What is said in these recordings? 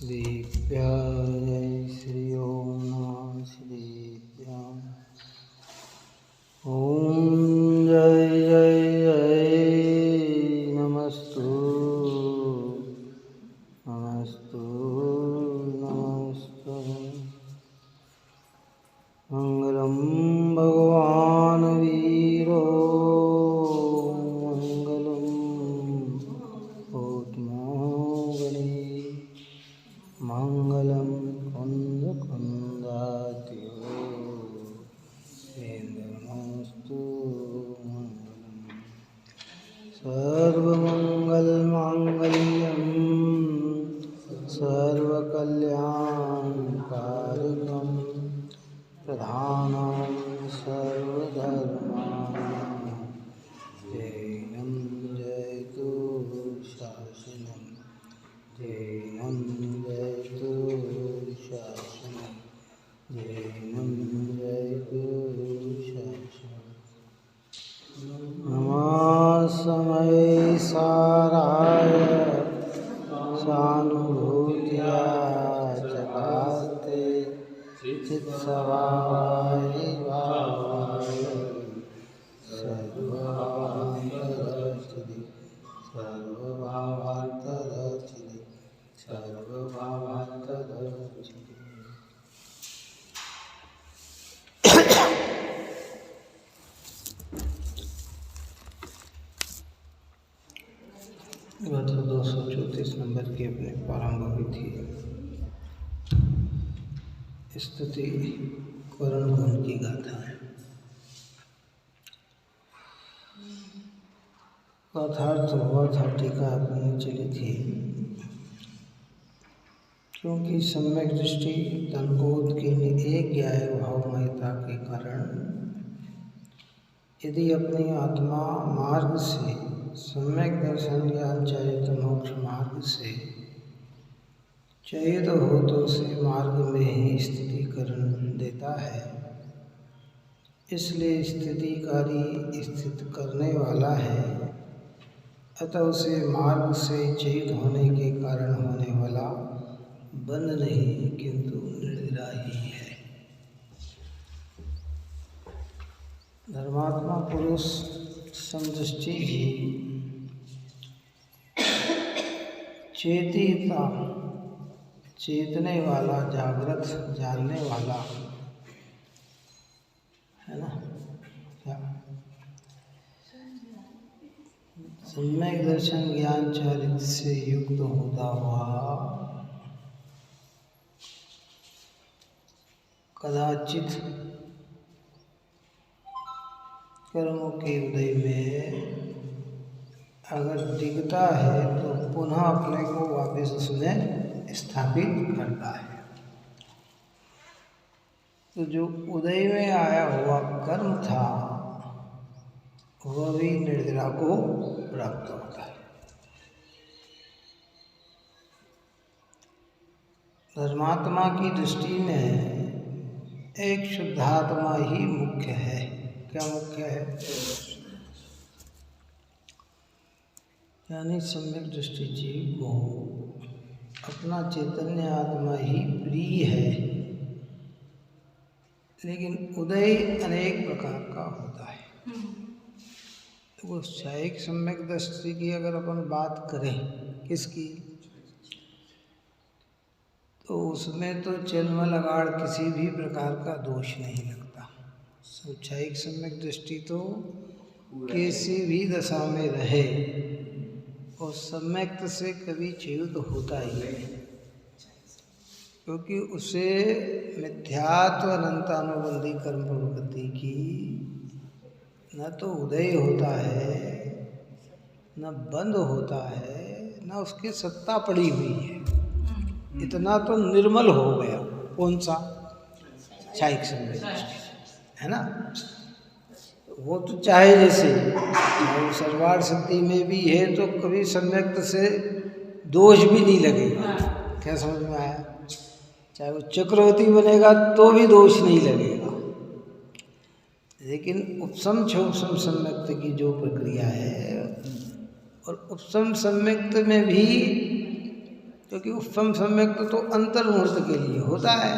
श्रीभ्याय श्री ओम नमः श्रीभ्याम। ओम जय जय जय नमस्तु नमस्तु नमस्तु। मंगलम भगवान वीरो मंगलम भूतमो गणे मंगलम कुंद कुंदात्यो सेन्द्रमस्तु मंगलम। सर्वमंगल मांगल्यम सर्वकल्याणकारकम प्रधानं सर्वधर्माणां जैनं जयतु शासनं जैनं जयतु शासनं जैनं जयतु शासनं। नमः समय साराय सानुभूत्या जगाते चित्सवाय भावाय सर्वभावान्तरचिति सर्वभावान्तरचिति सर्वभावान्तरचिति। वह तो 234 नंबर की अपने प्रारंभ हुई थी स्तुति करण गुण की गाथा है। कथार्थ हुआ था, टीका अपनी चली थी। क्योंकि सम्यक दृष्टि तनकोद की एक ज्ञाय भावमयता के कारण यदि अपनी आत्मा मार्ग से सम्यक दर्शन ज्ञान चरित मोक्ष मार्ग से चयित हो तो उसे मार्ग में ही स्थिति करण देता है। इसलिए स्थितिकारी स्थित करने वाला है, अतः उसे मार्ग से चयित होने के कारण होने वाला बंध नहीं किंतु निर्विरा ही है। धर्मात्मा पुरुष समदृष्टि ही चेतिता चेतने वाला जागृत जानने वाला है ना। क्या सम्यक दर्शन ज्ञान चरित से युक्त होता हुआ कदाचित कर्मों के उदय में अगर दिखता है तो पुनः अपने को वापस उसमें स्थापित करता है। तो जो उदय में आया हुआ कर्म था वह भी निर्जरा को प्राप्त होता है। धर्मात्मा की दृष्टि में एक शुद्धात्मा ही मुख्य है। क्या मुख्य है? यानी सम्यक दृष्टि जीव को अपना चैतन्य आत्मा ही प्रिय है। लेकिन उदय अनेक प्रकार का होता है। तो वो शायिक सम्यक दृष्टि की अगर अपन बात करें किसकी, तो उसमें तो जन्म लगाड़ किसी भी प्रकार का दोष नहीं लगता। शायिक सम्यक दृष्टि तो किसी भी दशा में रहे और सम्यक से कभी च्युत होता ही नहीं, क्योंकि उसे मिथ्यात्व अनंतानुबंधी कर्म प्रवृत्ति की न तो उदय होता है न बंद होता है न उसकी सत्ता पड़ी हुई है। इतना तो निर्मल हो गया। कौन सा? शायिक सम्यक दृष्टि है ना। वो तो चाहे जैसे सर्वार्थ सिद्धि में भी है तो कभी सम्यक से दोष भी नहीं लगेगा। क्या समझ में आया? चाहे वो चक्रवर्ती बनेगा तो भी दोष नहीं लगेगा। लेकिन उपसम क्षोभसम सम्यक्त की जो प्रक्रिया है और उपसम सम्यक्त में भी क्योंकि उपसम सम्यक तो अंतर्मुहूर्त के लिए होता है,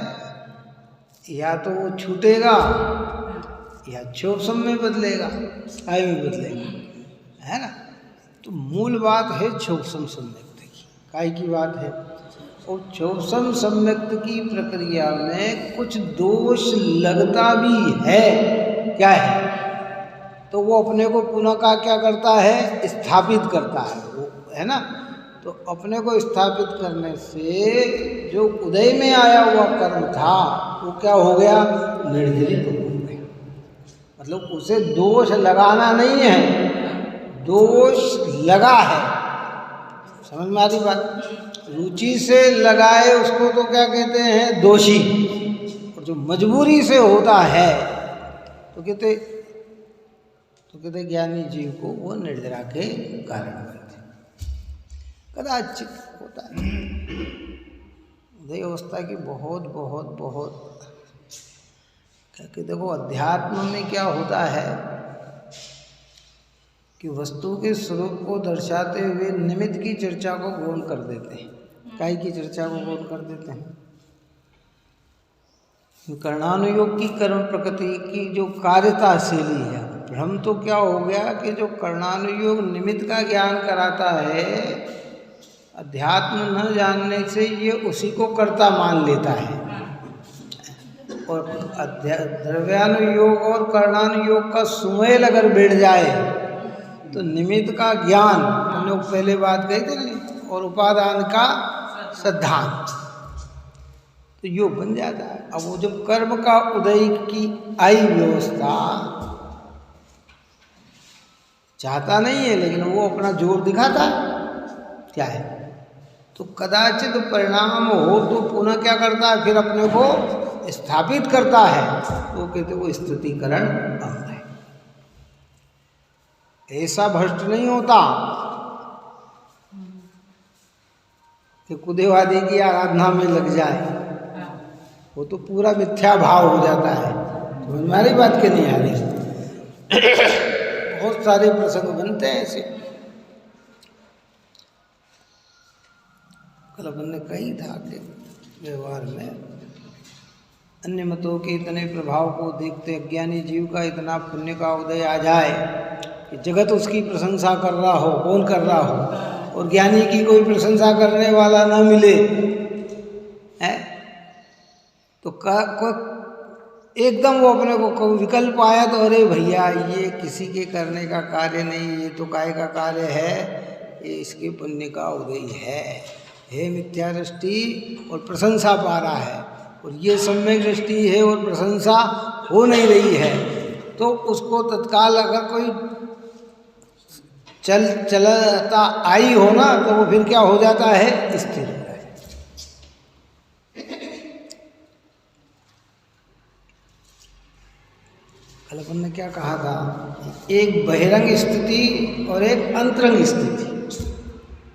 या तो वो छूटेगा या क्षोभसम में बदलेगा, आय में बदलेगा, है ना। तो मूल बात है क्षोभसम सम्यक्त की, काय की बात है। और क्षोभसम सम्यक्त की प्रक्रिया में कुछ दोष लगता भी है, क्या है, तो वो अपने को पुनः का क्या करता है, स्थापित करता है, वो है ना। तो अपने को स्थापित करने से जो उदय में आया हुआ कर्म था वो क्या हो गया, निर्जलित हो गया। मतलब उसे दोष लगाना नहीं है, दोष लगा है, समझ में आ रही बात। रुचि से लगाए उसको तो क्या कहते हैं, दोषी। और जो मजबूरी से होता है तो कहते ज्ञानी जीव को वो निर्जरा के कारण बनते, कदाचित होता है। उदय अवस्था की बहुत बहुत बहुत क्या, देखो अध्यात्म में क्या होता है कि वस्तु के स्वरूप को दर्शाते हुए निमित्त की चर्चा को गौण कर देते हैं। काय की चर्चा को गौण कर देते हैं, कर्णानुयोग की कर्म प्रकृति की जो कार्यता शैली है। भ्रम तो क्या हो गया कि जो कर्णानुयोग निमित्त का ज्ञान कराता है, अध्यात्म न जानने से ये उसी को कर्ता मान लेता है। और द्रव्यानुयोग और कर्णानुयोग का सुमेल अगर बैठ जाए तो निमित्त का ज्ञान, हम लोग पहले बात कही थी ना, और उपादान का सिद्धांत, तो यो बन जाता है। अब वो जब कर्म का उदय की आई व्यवस्था, चाहता नहीं है लेकिन वो अपना जोर दिखाता है, क्या है, तो कदाचित परिणाम हो तो पुनः क्या करता है, फिर अपने को स्थापित करता है, तो कहते वो स्थितिकरण अंग है। ऐसा भ्रष्ट नहीं होता कि कुदेवादी की आराधना में लग जाए, वो तो पूरा मिथ्या भाव हो जाता है। तो हमारी बात के नहीं आ रही। बहुत सारे प्रसंग बनते हैं ऐसे। कल अपन ने कही था कि व्यवहार में अन्य मतों के इतने प्रभाव को देखते अज्ञानी जीव का इतना पुण्य का उदय आ जाए कि जगत उसकी प्रशंसा कर रहा हो, कौन कर रहा हो, और ज्ञानी की कोई प्रशंसा करने वाला ना मिले, है तो एकदम वो अपने को विकल्प आया तो अरे भैया ये किसी के करने का कार्य नहीं, ये तो काय का कार्य है, ये इसके पुण्य का उदय है मिथ्या दृष्टि और प्रशंसा पा रहा है, और ये सम्यक दृष्टि है और प्रशंसा हो नहीं रही है, तो उसको तत्काल अगर कोई चलता आई हो ना, तो वो फिर क्या हो जाता है, स्थिर। कल अपन ने क्या कहा था, एक बहिरंग स्थिति और एक अंतरंग स्थिति।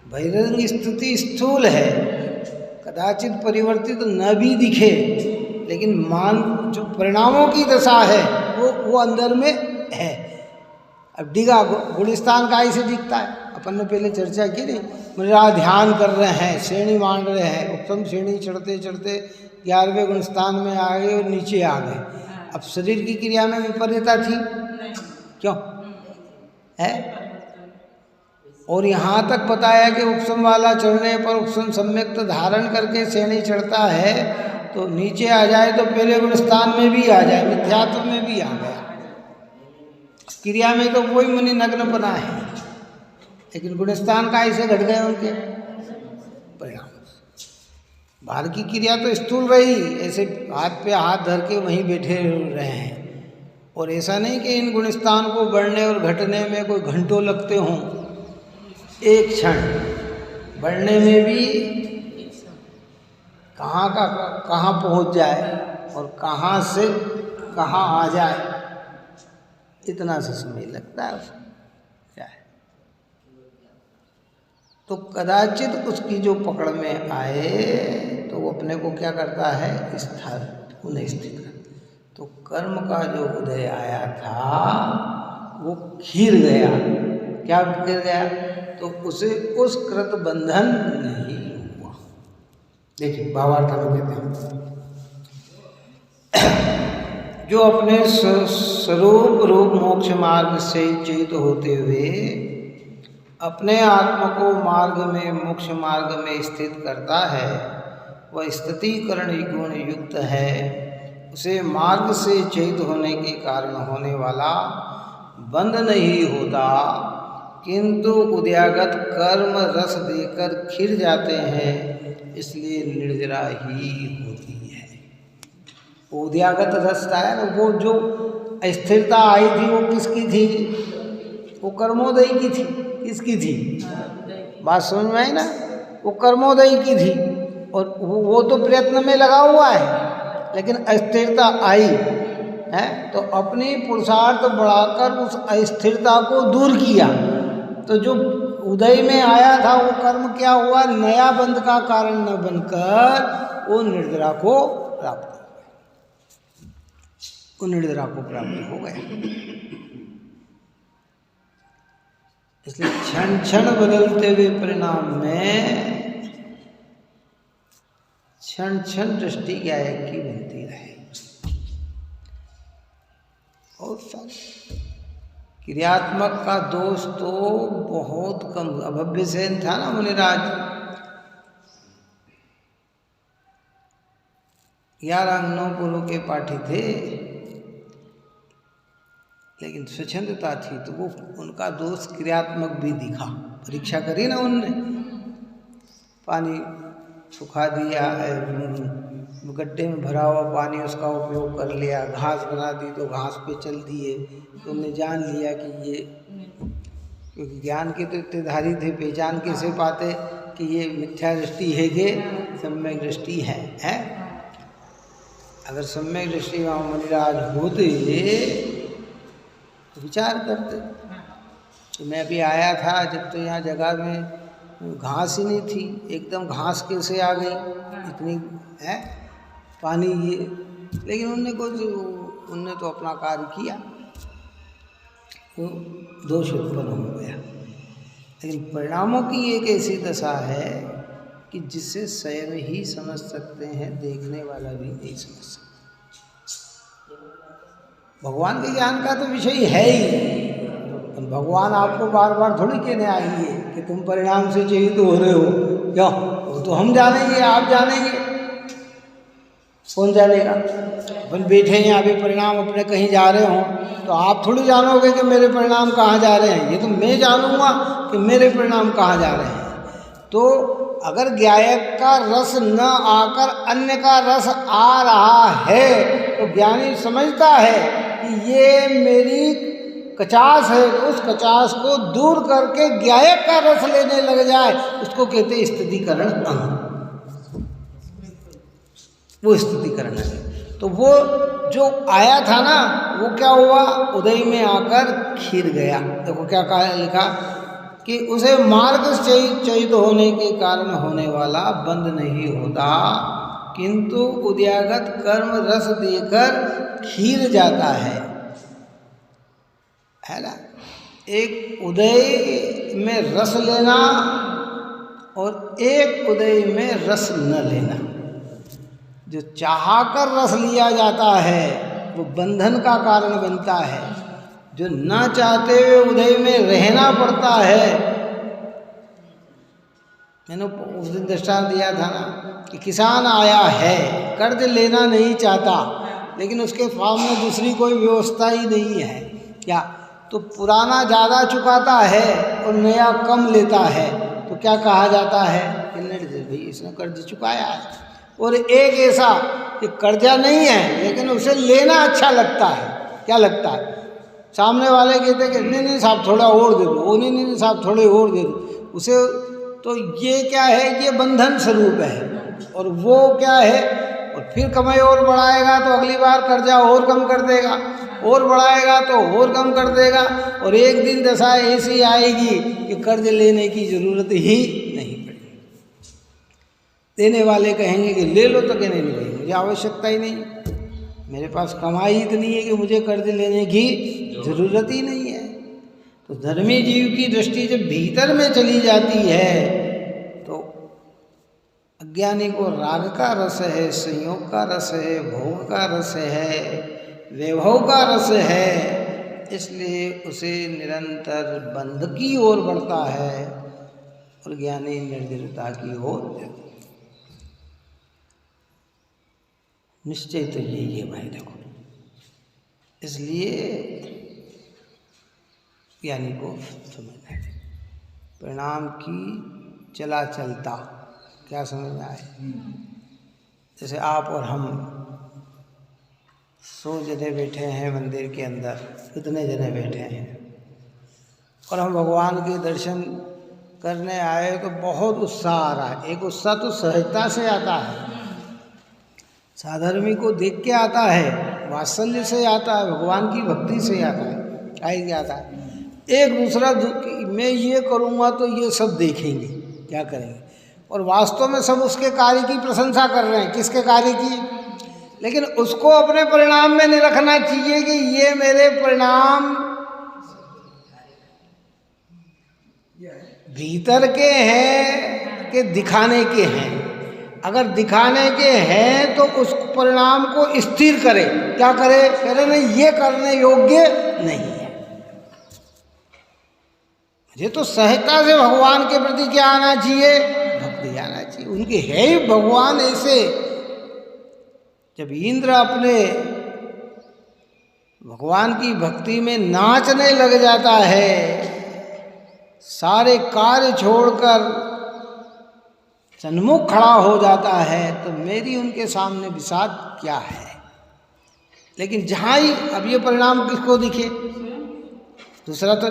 बहिरंग स्थिति स्थूल है, कदाचित परिवर्तित न भी दिखे, लेकिन मान जो परिणामों की दशा है वो अंदर में है। अब डिगा गुणस्थान का ऐसे दिखता है, अपन ने पहले चर्चा की नहीं, मेरा ध्यान कर रहे हैं, श्रेणी मान रहे हैं, उत्तम श्रेणी चढ़ते चढ़ते 11वें गुणस्थान में आ गए और नीचे आ गए। अब शरीर की क्रिया में विपरीतता थी, क्यों है, और यहाँ तक बताया कि उपसम वाला चढ़ने पर उपसम सम्यक्त धारण करके श्रेणी चढ़ता है, तो नीचे आ जाए तो पहले गुणस्थान में भी आ जाए, मिथ्यात्व में भी आ गया। क्रिया में तो वही मुनि नग्न बना है, लेकिन गुणस्थान का ऐसे घट गए उनके परिणाम। बाहर की क्रिया तो स्थूल रही, ऐसे हाथ पे हाथ धर के वहीं बैठे रहे हैं, और ऐसा नहीं कि इन गुणस्थान को बढ़ने और घटने में कोई घंटों लगते हों, एक क्षण बढ़ने में भी कहाँ का कहाँ पहुँच जाए और कहाँ से कहाँ आ जाए, इतना सा समय लगता है उसमें, क्या है। तो कदाचित उसकी जो पकड़ में आए तो वो अपने को क्या करता है, उन्हें स्थित करता। तो कर्म का जो उदय आया था वो खीर गया, क्या गिर गया, तो उसे उस कृत बंधन नहीं हुआ। देखिए भावार्थ में कहते हैं, जो अपने स्वरूप रूप मोक्ष मार्ग से चेत होते हुए अपने आत्मा को मार्ग में मोक्ष मार्ग में स्थित करता है, वह स्थितिकरण गुण युक्त है। उसे मार्ग से चेत होने के कारण होने वाला बंध नहीं होता, किंतु उद्यागत कर्म रस देकर खिर जाते हैं, इसलिए निर्जरा ही होती है। उद्यागत रस है ना, वो जो अस्थिरता आई थी वो किसकी थी? वो कर्मोदय की थी। किसकी थी? बात समझ में आई ना? वो कर्मोदय की थी और वो तो प्रयत्न में लगा हुआ है, लेकिन अस्थिरता आई है तो अपनी पुरुषार्थ बढ़ाकर उस अस्थिरता को दूर किया। तो जो उदय में आया था वो कर्म क्या हुआ? नया बंध का कारण न बनकर वो निर्जरा को प्राप्त हो गया। वो निर्जरा को प्राप्त हो गया। इसलिए क्षण क्षण बदलते हुए परिणाम में क्षण क्षण दृष्टि गायक की बनती रहे। और क्रियात्मक का दोष तो बहुत कम। अभव्य सेन था ना मुनिराज, 11 अंगनों पुरों के पाठी थे, लेकिन स्वच्छंदता थी तो वो उनका दोष क्रियात्मक भी दिखा। परीक्षा करी ना उनने, पानी सुखा दिया, गड्ढे में भरा हुआ पानी उसका उपयोग कर लिया, घास बना दी तो घास पे चल दिए, तो उन्होंने जान लिया कि ये, क्योंकि ज्ञान के तो इतने धारी थे, पहचान कैसे पाते कि ये मिथ्या दृष्टि है कि सम्यक दृष्टि है? अगर सम्यक दृष्टि वहाँ मुनिराज होते तो विचार करते। तो मैं अभी आया था जब तो यहाँ जगह में घास ही नहीं थी, एकदम घास कैसे आ गई इतनी है पानी ये, लेकिन उनने तो अपना कार्य किया, तो दोष उत्पन्न हो गया। लेकिन परिणामों की एक ऐसी दशा है कि जिससे स्वयं ही समझ सकते हैं, देखने वाला भी नहीं समझ सकता। भगवान के ज्ञान का तो विषय है ही, तो भगवान आपको बार बार थोड़ी कहने आएंगे कि तुम परिणाम से चेत हो रहे हो, क्या वो तो हम जानेंगे, आप जानेंगे, कौन जानेगा? अपन बैठे हैं अभी, परिणाम अपने कहीं जा रहे हों तो आप थोड़ी जानोगे कि मेरे परिणाम कहाँ जा रहे हैं, ये तो मैं जानूंगा कि मेरे परिणाम कहाँ जा रहे हैं। तो अगर ज्ञायक का रस न आकर अन्य का रस आ रहा है तो ज्ञानी समझता है कि ये मेरी कचास है, तो उस कचास को दूर करके ज्ञायक का रस लेने लग जाए, उसको कहते हैं स्थितिकरण अंग। वो स्थितिकरण है। तो वो जो आया था ना, वो क्या हुआ? उदय में आकर खिर गया। देखो क्या कहा, लिखा कि उसे मार्ग से चयित होने के कारण होने वाला बंध नहीं होता, किंतु उद्यागत कर्म रस देकर खीर जाता है ना। एक उदय में रस लेना और एक उदय में रस न लेना। जो चाहकर रस लिया जाता है वो बंधन का कारण बनता है, जो न चाहते हुए उदय में रहना पड़ता है। मैंने उस दिन दृष्टांत दिया था ना कि किसान आया है, कर्ज लेना नहीं चाहता, लेकिन उसके सामने दूसरी कोई व्यवस्था ही नहीं है, क्या तो पुराना ज़्यादा चुकाता है और नया कम लेता है, तो क्या कहा जाता है कि निर्दय भाई इसने कर्ज चुकाया है। और एक ऐसा कि कर्जा नहीं है लेकिन उसे लेना अच्छा लगता है, क्या लगता है? सामने वाले कहते हैं कि नहीं साहब थोड़ा और दे दो, वो नहीं साहब थोड़े और दे दो उसे। तो ये क्या है? ये बंधन स्वरूप है। और वो क्या है? और फिर कमाई और बढ़ाएगा तो अगली बार कर्जा और कम कर देगा, और बढ़ाएगा तो और कम कर देगा, और एक दिन दशा ऐसी आएगी कि कर्ज लेने की जरूरत ही नहीं पड़ेगी। देने वाले कहेंगे कि ले लो, तो कहने नहीं भाई मुझे आवश्यकता ही नहीं, मेरे पास कमाई इतनी है कि मुझे कर्ज लेने की जरूरत ही नहीं है। तो धर्मी जीव की दृष्टि जब भीतर में चली जाती है तो अज्ञानी को राग का रस है, संयोग का रस है, भोग का रस है, वैभव का रस है, इसलिए उसे निरंतर बंध की ओर बढ़ता है और ज्ञानी निर्जरता की ओर। निश्चय तो यही है भाई, देखो। इसलिए ज्ञानी को समझना है परिणाम की चला चलता। क्या समझ में आए? जैसे आप और हम 100 जने बैठे हैं मंदिर के अंदर, कितने जने बैठे हैं, और हम भगवान के दर्शन करने आए तो बहुत उत्साह आ रहा है। एक उत्साह तो सहजता से आता है, साधर्मी को देख के आता है, वात्सल्य से आता है, भगवान की भक्ति से आता है, आई आता है। एक दूसरा मैं ये करूँगा तो ये सब देखेंगे क्या करेंगे, और वास्तव में सब उसके कार्य की प्रशंसा कर रहे हैं। किसके कार्य की? लेकिन उसको अपने परिणाम में नहीं रखना चाहिए कि ये मेरे परिणाम भीतर के हैं कि दिखाने के हैं। अगर दिखाने के हैं तो उस परिणाम को स्थिर करे। क्या करे? कह रहे नहीं, ये करने योग्य नहीं है। मुझे तो सहजता से भगवान के प्रति क्या आना चाहिए? भक्ति आना चाहिए। उनके है ही भगवान ऐसे। जब इंद्र अपने भगवान की भक्ति में नाचने लग जाता है, सारे कार्य छोड़कर सन्मुख खड़ा हो जाता है, तो मेरी उनके सामने विषाद क्या है। लेकिन जहाँ ही अब ये परिणाम किसको दिखे, दूसरा तो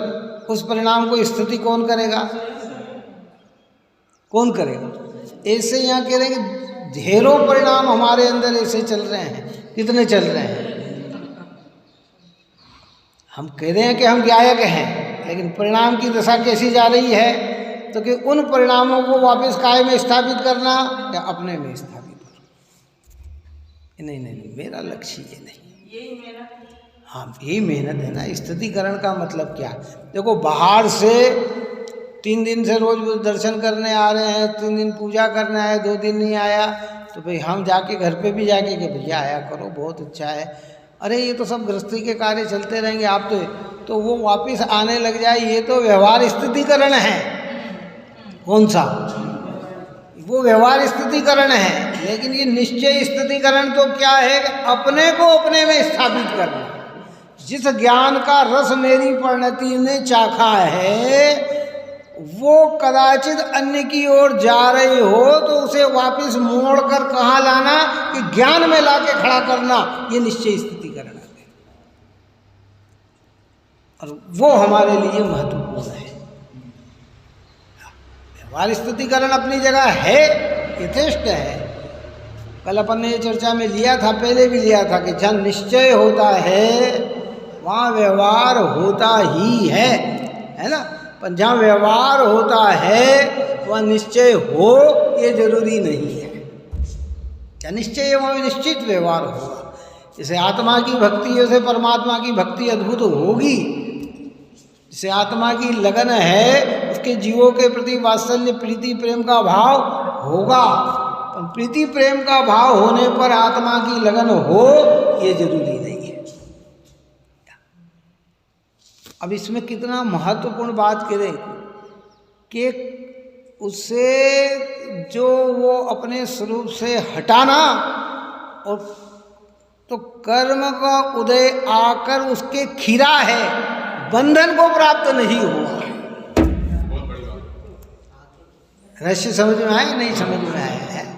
उस परिणाम को स्तुति कौन करेगा? कौन करेगा? ऐसे यहाँ कह रहे हैं कि ढेरों परिणाम हमारे अंदर ऐसे चल रहे हैं। कितने चल रहे हैं? हम कह रहे हैं कि हम गायक हैं, लेकिन परिणाम की दशा कैसी जा रही है? तो कि उन परिणामों को वापस काय में स्थापित करना या अपने में स्थापित करना। नहीं नहीं नहीं, मेरा लक्ष्य ये नहीं। हाँ, यही मेहनत है ना। स्तुतिकरण का मतलब क्या? देखो, बाहर से 3 दिन से रोज दर्शन करने आ रहे हैं, 3 दिन पूजा करने आए, 2 दिन नहीं आया, तो भाई हम जाके घर पे भी जाके कि भैया आया करो, बहुत अच्छा है। अरे ये तो सब गृहस्थी के कार्य चलते रहेंगे, आप तो वो वापस आने लग जाए, ये तो व्यवहार स्तुतिकरण है। कौन सा? वो व्यवहार स्तुतिकरण है। लेकिन ये निश्चय स्तुतिकरण तो क्या है? अपने को अपने में स्थापित करना। जिस ज्ञान का रस मेरी परिणति ने चाखा है, वो कदाचित अन्य की ओर जा रही हो तो उसे वापस मोड़कर कहाँ लाना कि ज्ञान में लाके खड़ा करना। ये निश्चय स्तुतिकरण है, और वो हमारे लिए महत्वपूर्ण है। व्यवहार स्तुतिकरण अपनी जगह है, यथेष्ट है। कल अपन ने ये चर्चा में लिया था, पहले भी लिया था कि जहाँ निश्चय होता है वहाँ व्यवहार होता ही है ना। पर जहाँ व्यवहार होता है वहाँ निश्चय हो ये जरूरी नहीं है। क्या निश्चय है वहाँ निश्चित व्यवहार होगा। जैसे आत्मा की भक्ति है, उसे परमात्मा की भक्ति अद्भुत होगी। जैसे आत्मा की लगन है, उसके जीवों के प्रति वात्सल्य, प्रीति, प्रेम का भाव होगा। पर प्रीति प्रेम का भाव होने पर आत्मा की लगन हो ये जरूरी नहीं है। अब इसमें कितना महत्वपूर्ण बात करें कि उसे जो वो अपने स्वरूप से हटाना, और तो कर्म का उदय आकर उसके खीरा है, बंधन को प्राप्त नहीं हुआ। रहस्य समझ में आया? नहीं समझ में आया है?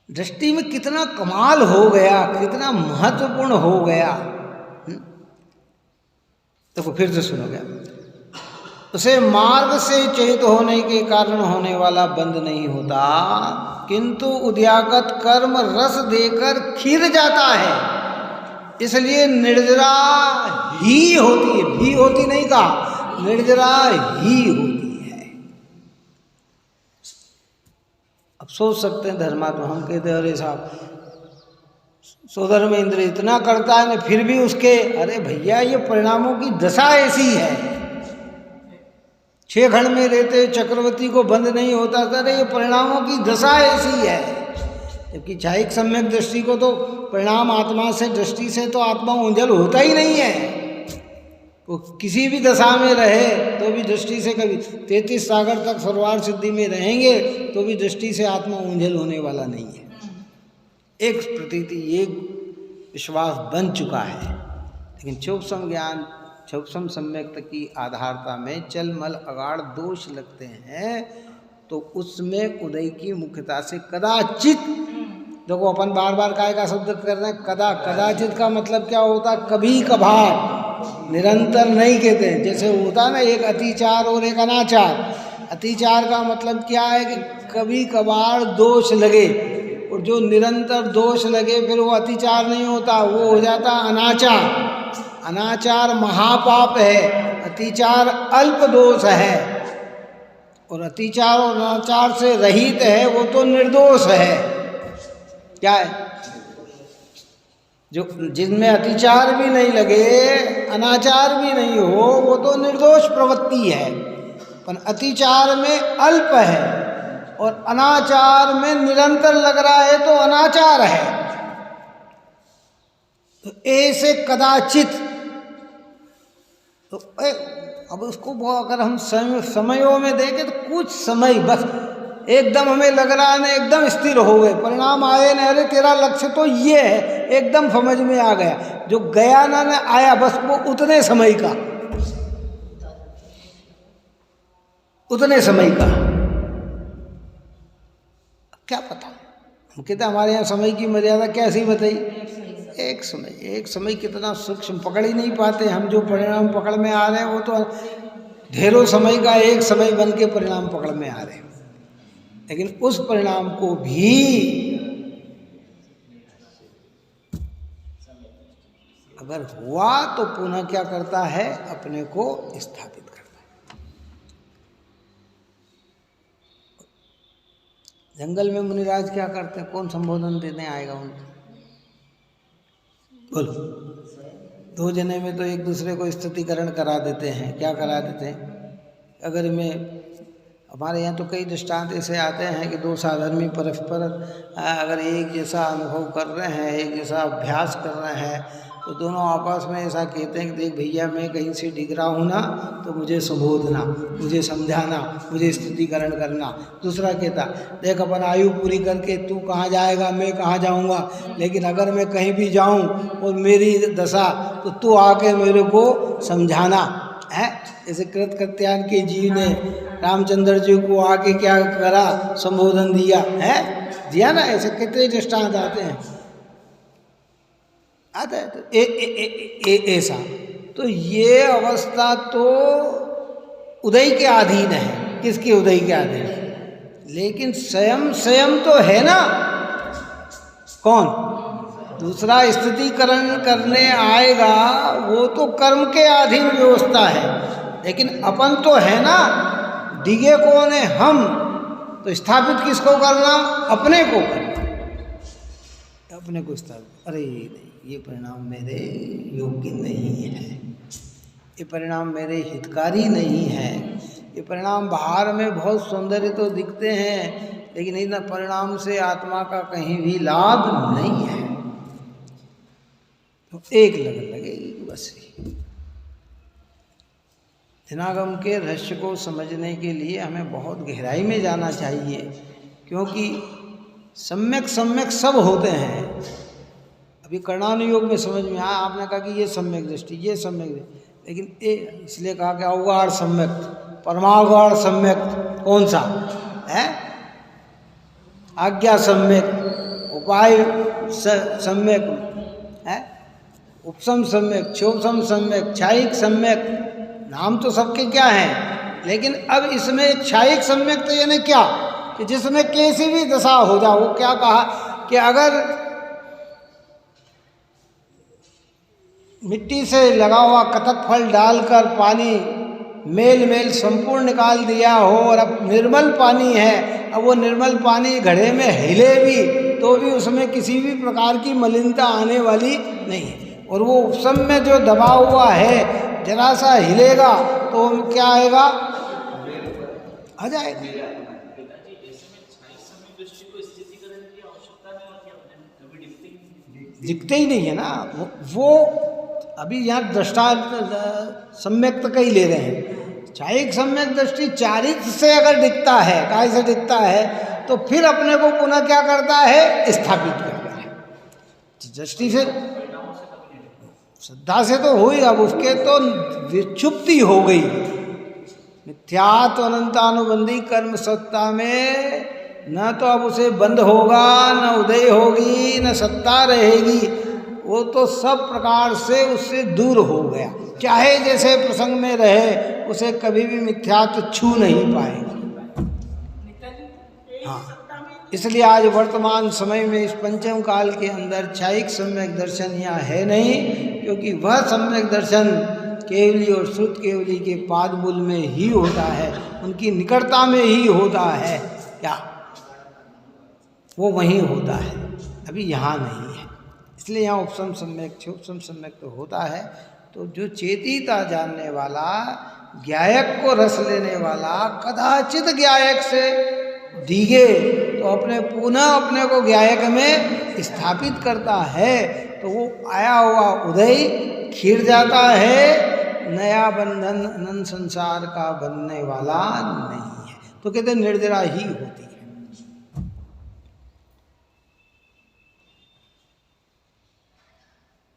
दृष्टि में कितना कमाल हो गया, कितना महत्वपूर्ण हो गया। देखो फिर से सुनोगे, उसे मार्ग से चेत होने के कारण होने वाला बंध नहीं होता, किंतु उद्यागत कर्म रस देकर खिर जाता है। इसलिए निर्जरा ही होती है, भी होती नहीं कहा, निर्जरा ही होती है। अब सोच सकते हैं धर्मात्मा, हम कहते हैं अरे साहब सोदर में इंद्र इतना करता है ना, फिर भी उसके, अरे भैया ये परिणामों की दशा ऐसी है। 6 खंड में रहते चक्रवर्ती को बंद नहीं होता था। अरे ये परिणामों की दशा ऐसी है। जबकि छायिक सम्यक दृष्टि को तो परिणाम आत्मा से दृष्टि से तो आत्मा ओंझल होता ही नहीं है। वो किसी भी दशा में रहे तो भी दृष्टि से कभी 33 सागर तक सर्वार्थ सिद्धि में रहेंगे तो भी दृष्टि से आत्मा ओंझल होने वाला नहीं है। एक प्रतीति एक विश्वास बन चुका है। लेकिन चौपसम ज्ञान चौपसम सम्यक की आधारता में चल मल अगाड़ दोष लगते हैं तो उसमें उदय की मुख्यता से कदाचित, देखो अपन बार बार काय का शब्द कर रहे हैं, कदाचित का मतलब क्या होता है? कभी कभार, निरंतर नहीं कहते हैं। जैसे होता है ना एक अतिचार और एक अनाचार। अतिचार का मतलब क्या है कि कभी कभार दोष लगे, और जो निरंतर दोष लगे फिर वो अतिचार नहीं होता, वो हो जाता अनाचार। अनाचार महापाप है, अतिचार अल्प दोष है, और अतिचार और अनाचार से रहित है वो तो निर्दोष है। क्या है? जो जिनमें अतिचार भी नहीं लगे, अनाचार भी नहीं हो, वो तो निर्दोष प्रवृत्ति है। पर अतिचार में अल्प है और अनाचार में निरंतर लग रहा है तो अनाचार है। तो ऐसे कदाचित, तो अब उसको अगर हम समयों में देखें तो कुछ समय बस एकदम हमें लग रहा है ना एकदम स्थिर हो गए, परिणाम आए ना, अरे तेरा लक्ष्य तो ये है, एकदम समझ में आ गया। जो गया ना आया बस वो उतने समय का क्या पता। हम कहते हमारे यहाँ समय की मर्यादा कैसी बताई? एक समय कितना सूक्ष्म पकड़ ही नहीं पाते हम। जो परिणाम पकड़ में आ रहे हैं वो तो ढेरों समय का एक समय बन के परिणाम पकड़ में आ रहे हैं। लेकिन उस परिणाम को भी अगर हुआ तो पुनः क्या करता है? अपने को स्थापित करता है। जंगल में मुनिराज क्या करते हैं? कौन संबोधन देने आएगा उनको? बोलो। 2 जने में तो एक दूसरे को स्तुतिकरण करा देते हैं। क्या करा देते हैं? अगर मैं हमारे यहाँ तो कई दृष्टांत ऐसे आते हैं कि 2 साधर्मी परस्पर अगर एक जैसा अनुभव कर रहे हैं, एक जैसा अभ्यास कर रहे हैं, तो दोनों आपस में ऐसा कहते हैं कि देख भैया मैं कहीं से डिग रहा हूँ ना तो मुझे संबोधना, मुझे समझाना, मुझे स्तुतिकरण करना। दूसरा कहता देख अपन आयु पूरी करके तू कहाँ जाएगा, मैं कहाँ जाऊँगा, लेकिन अगर मैं कहीं भी जाऊँ और मेरी दशा तो तू आके मेरे को समझाना है। ऐसे कृतकृत्यान के जीव ने रामचंद्र जी को आके क्या करा? संबोधन दिया है, दिया ना। ऐसे कितने दृष्टांत आते हैं, आता है। तो ऐसा तो ये अवस्था तो उदय के अधीन है। किसके उदय के अधीन है? लेकिन स्वयं तो है ना। कौन? दूसरा स्थितिकरण करने आएगा वो तो कर्म के अधीन व्यवस्था है, लेकिन अपन तो है ना। डिगे कौन है? हम। तो स्थापित किसको करना? अपने को करना, अपने को स्थापित। अरे नहीं, ये परिणाम मेरे योग्य नहीं है, ये परिणाम मेरे हितकारी नहीं है, ये परिणाम बाहर में बहुत सौंदर्य तो दिखते हैं लेकिन इन परिणाम से आत्मा का कहीं भी लाभ नहीं है। तो एक लगन लगेगी बस। जनागम के रहस्य को समझने के लिए हमें बहुत गहराई में जाना चाहिए, क्योंकि सम्यक सब होते हैं। अभी कर्णानुयोग में समझ में आया, आपने कहा कि ये सम्यक दृष्टि, ये सम्यक दृष्टि, लेकिन इसलिए कहा कि अवगाढ़ सम्यक, परमावगाढ़ सम्यक कौन सा है? आज्ञा सम्यक, उपाय सम्यक है, उपसम सम्यक, चौपसम सम्यक, छायिक सम्यक। नाम तो सबके क्या हैं, लेकिन अब इसमें छायिक सम्यक तो यानी क्या कि जिसमें कैसी भी दशा हो जाए। वो क्या कहा कि अगर मिट्टी से लगा हुआ कतक फल डालकर पानी मेल संपूर्ण निकाल दिया हो और अब निर्मल पानी है, अब वो निर्मल पानी घड़े में हिले भी तो भी उसमें किसी भी प्रकार की मलिनता आने वाली नहीं है। और वो उपसम में जो दबा हुआ है जरा सा हिलेगा तो क्या आएगा? आ जाएगा। पिताजी ऐसे में छाई समय दृष्टि को स्थितिकरण की आवश्यकता नहीं होती, अपने कभी दिखते ही नहीं है ना वो अभी यहाँ दृष्टा सम्यक का ही ले रहे हैं। चारिक सम्यक दृष्टि चारिक से अगर दिखता है, काय से दिखता है, तो फिर अपने को पुनः क्या करता है, स्थापित करता है। दृष्टि से श्रद्धा से तो हो ही, अब उसके तो विक्षुप्ति हो गई। मिथ्यात्व अनंतानुबंधी कर्म सत्ता में न तो अब उसे बंद होगा, न उदय होगी, न सत्ता रहेगी, वो तो सब प्रकार से उससे दूर हो गया। चाहे जैसे प्रसंग में रहे, उसे कभी भी मिथ्यात्व छू नहीं पाएगा। हाँ, इसलिए आज वर्तमान समय में इस पंचम काल के अंदर छायिक सम्यक दर्शन यहाँ है नहीं, क्योंकि वह सम्यक दर्शन केवली और श्रुत केवली के पादमूल में ही होता है, उनकी निकटता में ही होता है। क्या वो वहीं होता है, अभी यहाँ नहीं है। इसलिए यहाँ उपसम सम्यक क्षुपसम सम्यक तो होता है। तो जो चेतीता जानने वाला, ज्ञायक को रस लेने वाला, कदाचित ज्ञायक से दीगे तो अपने पुनः अपने को ज्ञायक में स्थापित करता है, तो वो आया हुआ उदय खिर जाता है, नया बंधन अनंत संसार का बनने वाला नहीं है। तो कहते निर्जरा ही होती है।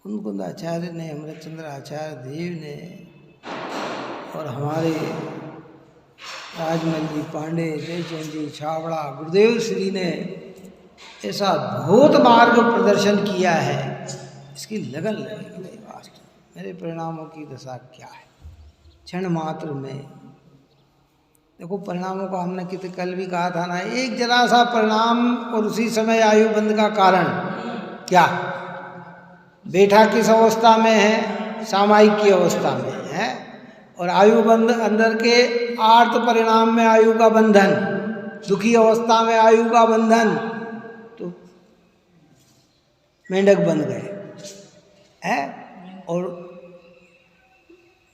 कुंद आचार्य ने, अमृतचंद्र आचार्य देव ने और हमारे राजमल जी पांडे, जयचंद जी छाबड़ा, गुरुदेव श्री ने ऐसा अद्भुत मार्ग प्रदर्शन किया है। इसकी लगन लगेगी नहीं वास्तव। मेरे परिणामों की दशा क्या है, क्षण मात्र में देखो परिणामों को। हमने कितने कल भी कहा था ना, एक जरा सा परिणाम और उसी समय आयु बंद का कारण क्या। बैठा किस अवस्था में है, सामायिक की अवस्था में है, और आयु बंध अंदर के आर्त परिणाम में आयु का बंधन, दुखी अवस्था में आयु का बंधन, तो मेंढक बन गए है। और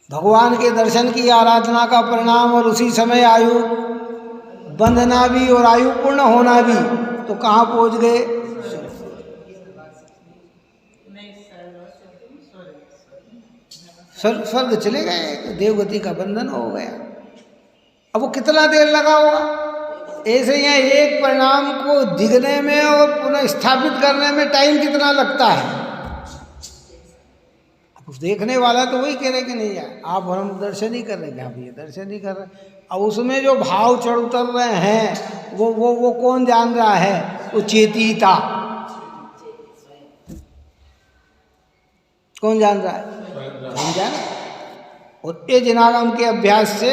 भगवान के दर्शन की आराधना का परिणाम और उसी समय आयु बंधना भी और आयु पूर्ण होना भी, तो कहाँ पहुँच गए, स्वर्ग चले गए, देवगति का बंधन हो गया। अब वो कितना देर लगा होगा। ऐसे ही एक परिणाम को दिखने में और पुनः स्थापित करने में टाइम कितना लगता है। अब उस देखने वाला तो वही कह रहे कि नहीं यार आप हम दर्शन ही कर रहे हैं, आप ये दर्शन ही कर रहे हैं। अब उसमें जो भाव चढ़ उतर रहे हैं वो कौन जान रहा है, वो चेतीता कौन जान रहा है, कौन जान। और ये जिनागम के अभ्यास से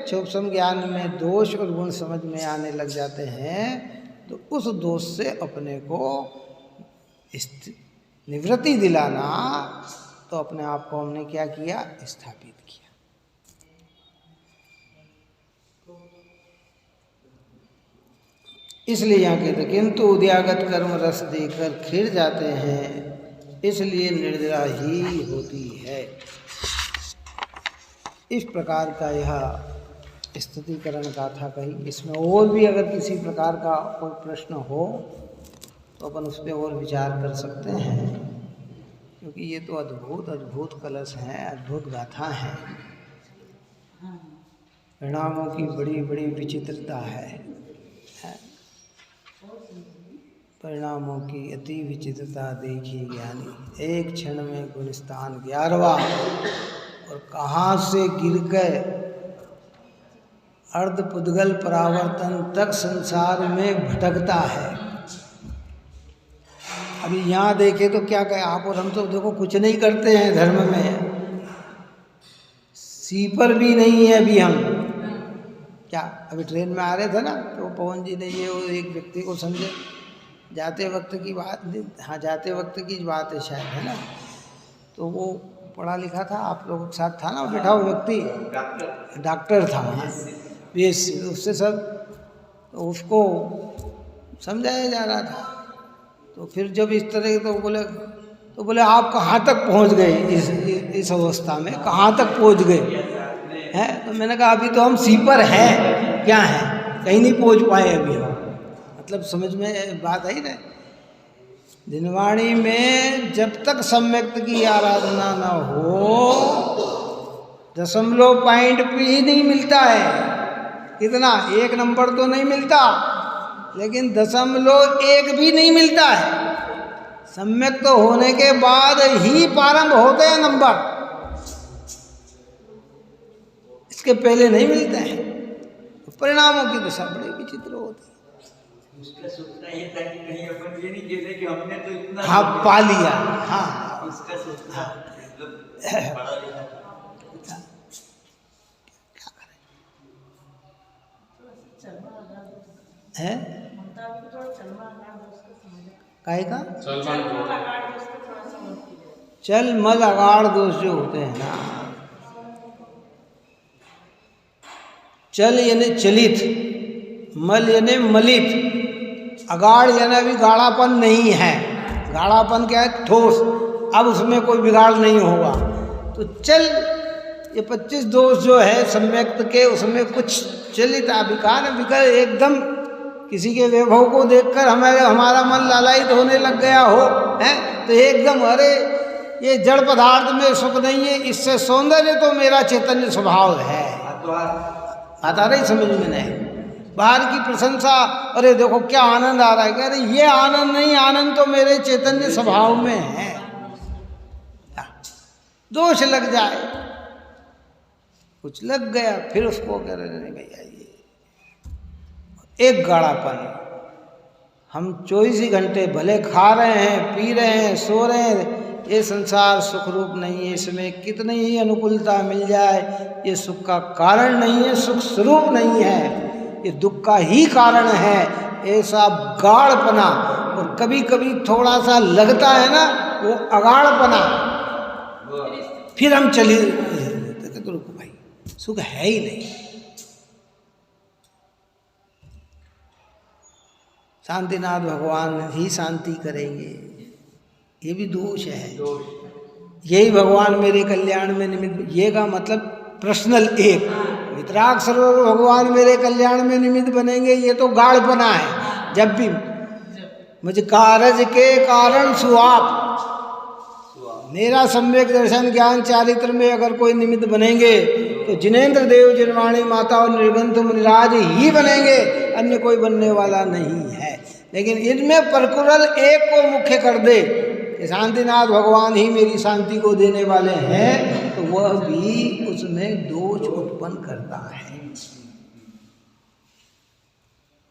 क्षुपसम ज्ञान में दोष और गुण समझ में आने लग जाते हैं, तो उस दोष से अपने को निवृत्ति दिलाना, तो अपने आप को हमने क्या किया, स्थापित किया। इसलिए यहाँ कहते किंतु उद्यागत कर्म रस देकर खिर जाते हैं, इसलिए निर्जरा ही होती है। इस प्रकार का यह स्तुतिकरण गाथा कही। इसमें और भी अगर किसी प्रकार का कोई प्रश्न हो तो अपन उस पर और विचार कर सकते हैं, क्योंकि ये तो अद्भुत अद्भुत कलश हैं, अद्भुत गाथा हैं। परिणामों की बड़ी बड़ी विचित्रता है, परिणामों की अति विचित्रता देखी ज्ञानी। एक क्षण में गुलिस्तान 11वां, और कहाँ से गिर गए अर्ध पुद्गल परावर्तन तक संसार में भटकता है। अभी यहाँ देखे तो क्या कहे आप और हम, तो देखो कुछ नहीं करते हैं धर्म में, सीपर भी नहीं है अभी हम। क्या अभी ट्रेन में आ रहे थे ना, तो पवन जी ने ये एक व्यक्ति को समझे, जाते वक्त की बात, हाँ जाते वक्त की बात है शायद, है ना। तो वो पढ़ा लिखा था, आप लोगों के साथ था ना वो बैठा हुआ व्यक्ति, डॉक्टर था बीएससी, उससे सब तो उसको समझाया जा रहा था। तो फिर जब इस तरह तो बोले आप कहाँ तक पहुँच गए इस अवस्था में, कहाँ तक पहुँच गए हैं। तो मैंने कहा अभी तो हम सीपर हैं, क्या है, कहीं नहीं पहुंच पाए अभी हम। मतलब समझ में बात आई ना। दिनवाणी में जब तक सम्यक्त की आराधना न हो, 0.5 भी नहीं मिलता है। कितना, 1 नंबर तो नहीं मिलता, लेकिन 0.1 भी नहीं मिलता है। सम्यक्त होने के बाद ही प्रारंभ होते हैं नंबर, इसके पहले नहीं मिलता है। परिणामों की दशा बड़ी विचित्र होती है। उसका सोचना ये था कि कहीं अपन ये नहीं कहते कि हमने तो इतना हाँ पा लिया। हाँ उसका सोचना मतलब बड़ा लिखा था। है काहे का चल मल अगाड़ दोष जो होते हैं ना, चल यानी चलित, मल यानी मलित, अगाड़ यानी अभी गाढ़ापन नहीं है। गाढ़ापन क्या है, ठोस, अब उसमें कोई बिगाड़ नहीं होगा। तो चल ये 25 दोष जो है सम्यक्त के, उसमें कुछ चलित विकार विकार एकदम किसी के वैभव को देखकर हमारा मन लालायित होने लग गया हो, है तो एकदम अरे ये जड़ पदार्थ में सुख नहीं है, इससे सौंदर्य तो मेरा चैतन्य स्वभाव है। आता रही समझ में नहीं। बाहर की प्रशंसा, अरे देखो क्या आनंद आ रहा है, अरे ये आनंद नहीं, आनंद तो मेरे चैतन्य स्वभाव में है। दोष लग जाए, कुछ लग गया, फिर उसको कह रहे नहीं भैया ये एक गाढ़ापन। हम 24 ही घंटे भले खा रहे हैं, पी रहे हैं, सो रहे हैं, ये संसार सुख रूप नहीं है। इसमें कितनी ही अनुकूलता मिल जाए, ये सुख का कारण नहीं है, सुख स्वरूप नहीं है, ये दुख का ही कारण है। ऐसा गाढ़पना, और कभी कभी थोड़ा सा लगता है ना वो अगाढ़पना, फिर हम चले तो रुको भाई, सुख है ही नहीं। शांतिनाथ भगवान ही शांति करेंगे, ये भी दोष है। यही भगवान मेरे कल्याण में निमित्त, ये का मतलब पर्सनल एक वितराग सरोवर भगवान मेरे कल्याण में निमित्त बनेंगे, ये तो गाढ़पना है। जब भी मुझ कारज के कारण सुआप, मेरा सम्यक दर्शन ज्ञान चारित्र में अगर कोई निमित्त बनेंगे तो जिनेन्द्र देव, जिनवाणी माता और निर्गंथ मुनिराज ही बनेंगे, अन्य कोई बनने वाला नहीं है। लेकिन इनमें पर्कुरल एक को मुख्य कर दे कि शांतिनाथ भगवान ही मेरी शांति को देने वाले हैं, तो वह भी उसमें दोष उत्पन्न करता है।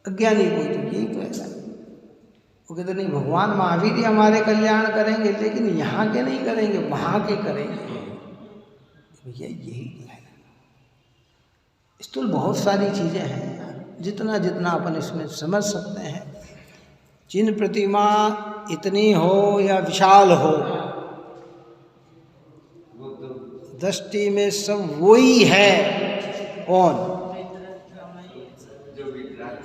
अज्ञानी को तो यही तो है, वो कहते नहीं भगवान महावीर ही हमारे कल्याण करेंगे, लेकिन यहाँ के नहीं करेंगे, वहाँ के करेंगे। भैया यही है। स्थूल बहुत सारी चीज़ें हैं, जितना जितना अपन इसमें समझ सकते हैं। चिन्ह प्रतिमा इतनी हो या विशाल हो, दृष्टि में सब वही है। कौन?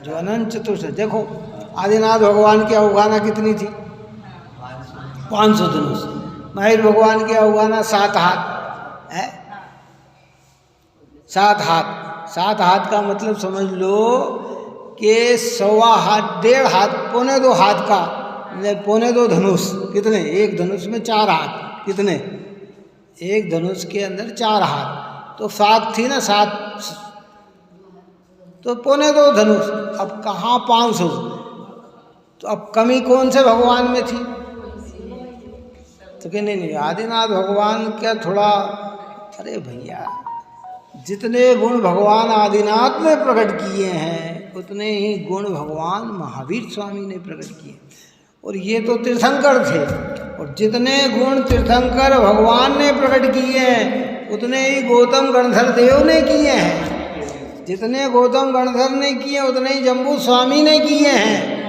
जो अनंत चतुर्थ। देखो आदिनाथ भगवान की अवगाहना कितनी थी? 500 धनुष। महावीर भगवान की अवगाहना 7 हाथ है। 7 हाथ, 7 हाथ का मतलब समझ लो कि 1.25 हाथ, 1.5 हाथ, 1.25 हाथ का, 1.25 धनुष। कितने? एक धनुष में 4 हाथ। कितने? एक धनुष के अंदर 4 हाथ, तो 7 थी ना, 7 तो 1.25 धनुष। अब कहाँ 500? तो अब कमी कौन से भगवान में थी? तो कि नहीं आदिनाथ भगवान क्या थोड़ा, अरे भैया जितने गुण भगवान आदिनाथ ने प्रकट किए हैं उतने ही गुण भगवान महावीर स्वामी ने प्रकट किए। और ये तो तीर्थंकर थे, और जितने गुण तीर्थंकर भगवान ने प्रकट किए हैं उतने ही गौतम गणधर देव ने किए हैं। जितने गौतम गणधर ने किए उतने ही जम्बू स्वामी ने किए हैं,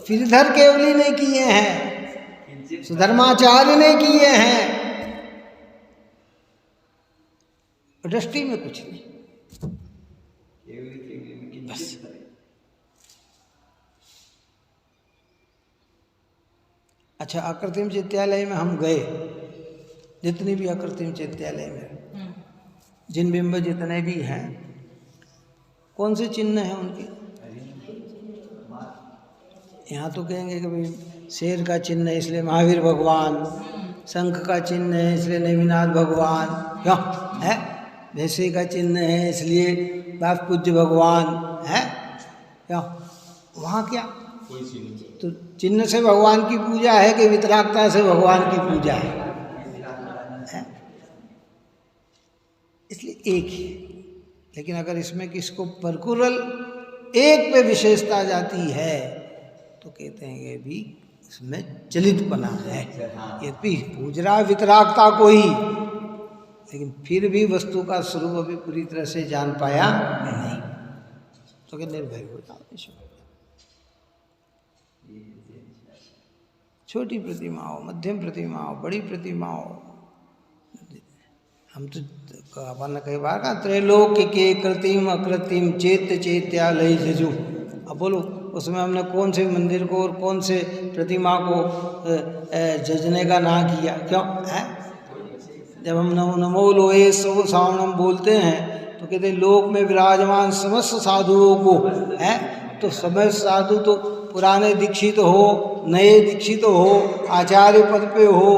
श्रीधर केवली ने किए हैं, सुधर्माचार्य ने किए हैं। दृष्टि में कुछ नहीं, बस। अच्छा, अकृत्रिम चित्तालय में हम गए, जितनी भी अकृत्रिम चित्तालय में जिन बिंब जितने भी हैं, कौन से चिन्ह हैं उनके? यहाँ तो कहेंगे कि भाई शेर का चिन्ह है इसलिए महावीर भगवान, शंख का चिन्ह है इसलिए नेमिनाथ भगवान, क्यों है? भैंसे का चिन्ह है इसलिए बाप पूज्य भगवान है, क्यों? वहाँ क्या तो चिन्ह से भगवान की पूजा है कि वितरागता से भगवान की पूजा है? इसलिए एक ही। लेकिन अगर इसमें किसको पर्कुरल एक पे विशेषता जाती है तो कहते हैं कि भी इसमें चलितपना है। यद्यपि पूज रहा वितरागता को ही, लेकिन फिर भी वस्तु का स्वरूप अभी पूरी तरह से जान पाया नहीं, तो कि निर्भय हो जाओ। छोटी प्रतिमा हो, मध्यम प्रतिमा हो, बड़ी प्रतिमा हो, हम तो अपन ने कई बार कहा त्रैलोक्य के कृत्रिम अकृत्रिम चैत्य चैत्यालय जजू। अब बोलो उसमें हमने कौन से मंदिर को और कौन से प्रतिमा को जजने का ना किया, क्यों है? जब हम नमो लोए सो सावणम बोलते हैं तो कहते लोक में विराजमान समस्त साधुओं को है, तो समस्त साधु तो पुराने दीक्षित हो, नए दीक्षित हो, आचार्य पद पे हो,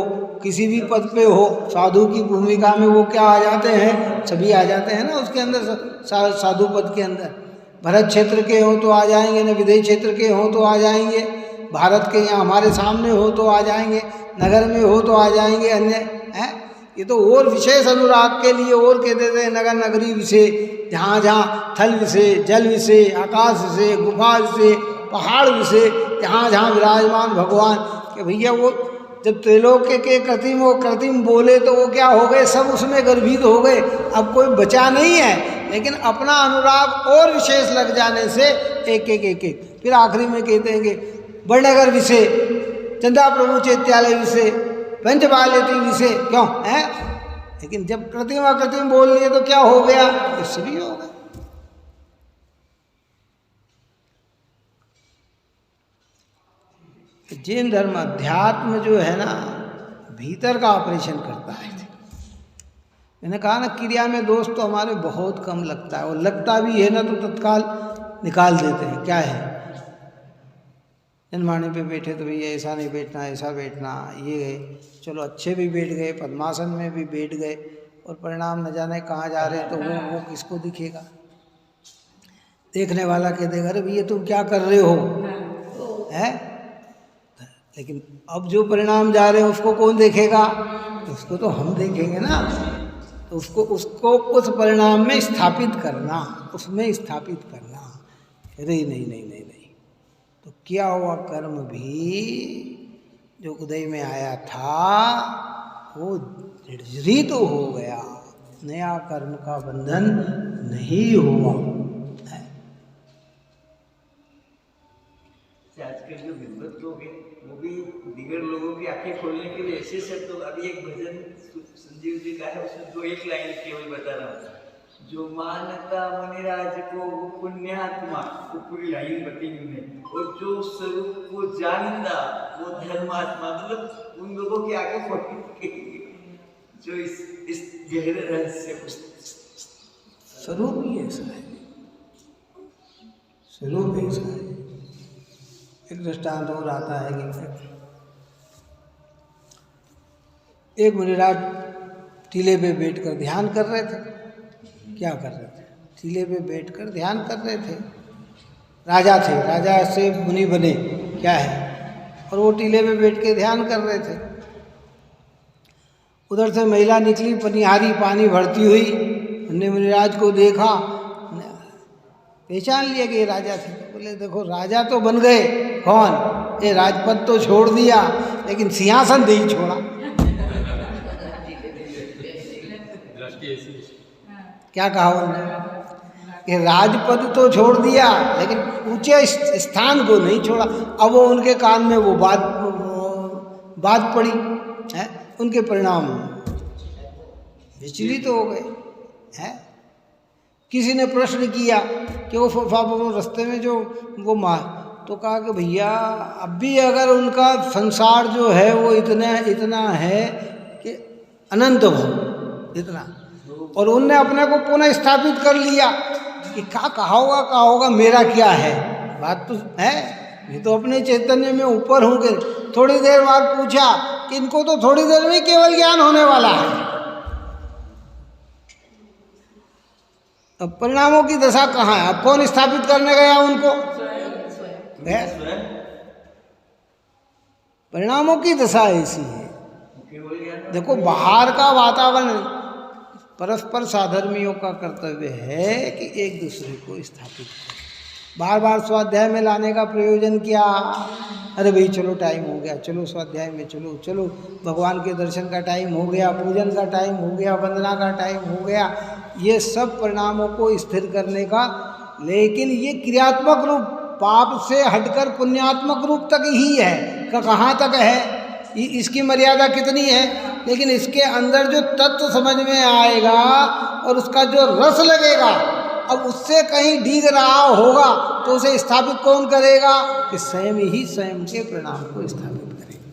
किसी भी पद पे हो, साधु की भूमिका में वो क्या आ जाते हैं? सभी आ जाते हैं ना उसके अंदर, साधु पद के अंदर। भरत क्षेत्र के हो तो आ जाएंगे, न विदेश क्षेत्र के हो तो आ जाएंगे, भारत के यहाँ हमारे सामने हो तो आ जाएंगे, नगर में हो तो आ जाएंगे, अन्य हैं। ये तो और विशेष अनुराग के लिए और कह देते हैं नगर नगरी विषय, जहाँ जहाँ थल विषय, जल विषय, आकाश विषय, गुफा विषय, पहाड़ विषय, जहाँ जहाँ विराजमान भगवान के भैया वो जब त्रैलोक्य के कृत्रिम वो कृत्रिम बोले तो वो क्या हो गए? सब उसमें गर्भित हो गए, अब कोई बचा नहीं है। लेकिन अपना अनुराग और विशेष लग जाने से एक एक एक एक फिर आखिरी में कहते हैं कि बड़नगर विषय, चंदा प्रभु चैत्यालय विषय, पंचबाल्यती विषय, क्यों है? लेकिन जब कृत्रिम अकृत्रिम बोल लिए तो क्या हो गया? इससे भी हो गया। जैन धर्म अध्यात्म जो है ना भीतर का ऑपरेशन करता है। मैंने कहा ना क्रिया में दोष तो हमारे बहुत कम लगता है, और लगता भी है ना तो तत्काल निकाल देते हैं। क्या है? जनमाने पे बैठे तो भैया ऐसा नहीं बैठना, ऐसा बैठना, ये चलो अच्छे भी बैठ गए, पद्मासन में भी बैठ गए, और परिणाम न जाने कहाँ जा रहे, तो वो किसको दिखेगा? देखने वाला कह देगा अरे भैया तुम क्या कर रहे हो है? लेकिन अब जो परिणाम जा रहे हैं उसको कौन देखेगा? उसको तो हम देखेंगे ना। तो उसको उस परिणाम में स्थापित करना, उसमें स्थापित करना। अरे नहीं नहीं नहीं नहीं, तो किया हुआ कर्म भी जो उदय में आया था वो निर्जरित तो हो गया, नया कर्म का बंधन नहीं हुआ। आजकल जो विद्वत लोग हैं वो भी दिगर लोगों की आंखें खोलने के लिए ऐसे शब्द, तो अभी एक भजन संजीव जी का है उसमें दो एक लाइन केवल बता रहा हूँ। जो मानता मुनिराज को वो पुण्यात्मा, वो पूरी लाइन बताई उन्हें, और जो स्वरूप को जानता वो धर्मात्मा, मतलब उन लोगों की आंखें खोलने जो इस गहरे रहस्य स्वरूप ही ऐसा है, स्वरूप ऐसा है। एक दृष्टांत और आता है कि एक मुनिराज टीले पे बैठकर ध्यान कर रहे थे। क्या कर रहे थे? टीले पे बैठकर ध्यान कर रहे थे। राजा थे, राजा से मुनि बने, क्या है, और वो टीले पे बैठ के ध्यान कर रहे थे। उधर से महिला निकली, पनिहारी पानी भरती हुई, उन्होंने मुनिराज को देखा, पहचान लिया कि ये राजा थे। तो बोले देखो राजा तो बन गए, कौन? ये राजपद तो छोड़ दिया लेकिन सिंहासन नहीं छोड़ा। क्या कहा उन्होंने कि राजपद तो छोड़ दिया लेकिन ऊंचे स्थान को नहीं छोड़ा। अब वो उनके कान में वो बात पड़ी है, उनके परिणाम विचलित हो गए हैं। किसी ने प्रश्न किया कि वो रास्ते में जो वो तो कहा कि भैया अब भी अगर उनका संसार जो है वो इतना है कि अनंत हो इतना, और उनने अपने को पुनः स्थापित कर लिया कि कहा होगा मेरा क्या है, बात तो है, मैं तो अपने चैतन्य में ऊपर हूँ। कि थोड़ी देर बाद पूछा कि इनको तो थोड़ी देर में केवल ज्ञान होने वाला है, अब परिणामों की दशा कहाँ है? अब कौन स्थापित करने गया उनको? परिणामों की दशा ऐसी है। देखो, बाहर का वातावरण, परस्पर साधर्मियों का कर्तव्य है कि एक दूसरे को स्थापित करें। बार बार स्वाध्याय में लाने का प्रयोजन क्या? अरे भाई चलो टाइम हो गया, चलो स्वाध्याय में, चलो चलो भगवान के दर्शन का टाइम हो गया, पूजन का टाइम हो गया, वंदना का टाइम हो गया, ये सब परिणामों को स्थिर करने का। लेकिन ये क्रियात्मक रूप पाप से हटकर पुण्यात्मक रूप तक ही है। कहाँ तक है? इसकी मर्यादा कितनी है? लेकिन इसके अंदर जो तत्व समझ में आएगा और उसका जो रस लगेगा, अब उससे कहीं डीग रहा होगा तो उसे स्थापित कौन करेगा? कि स्वयं ही स्वयं के परिणाम को स्थापित करेगा।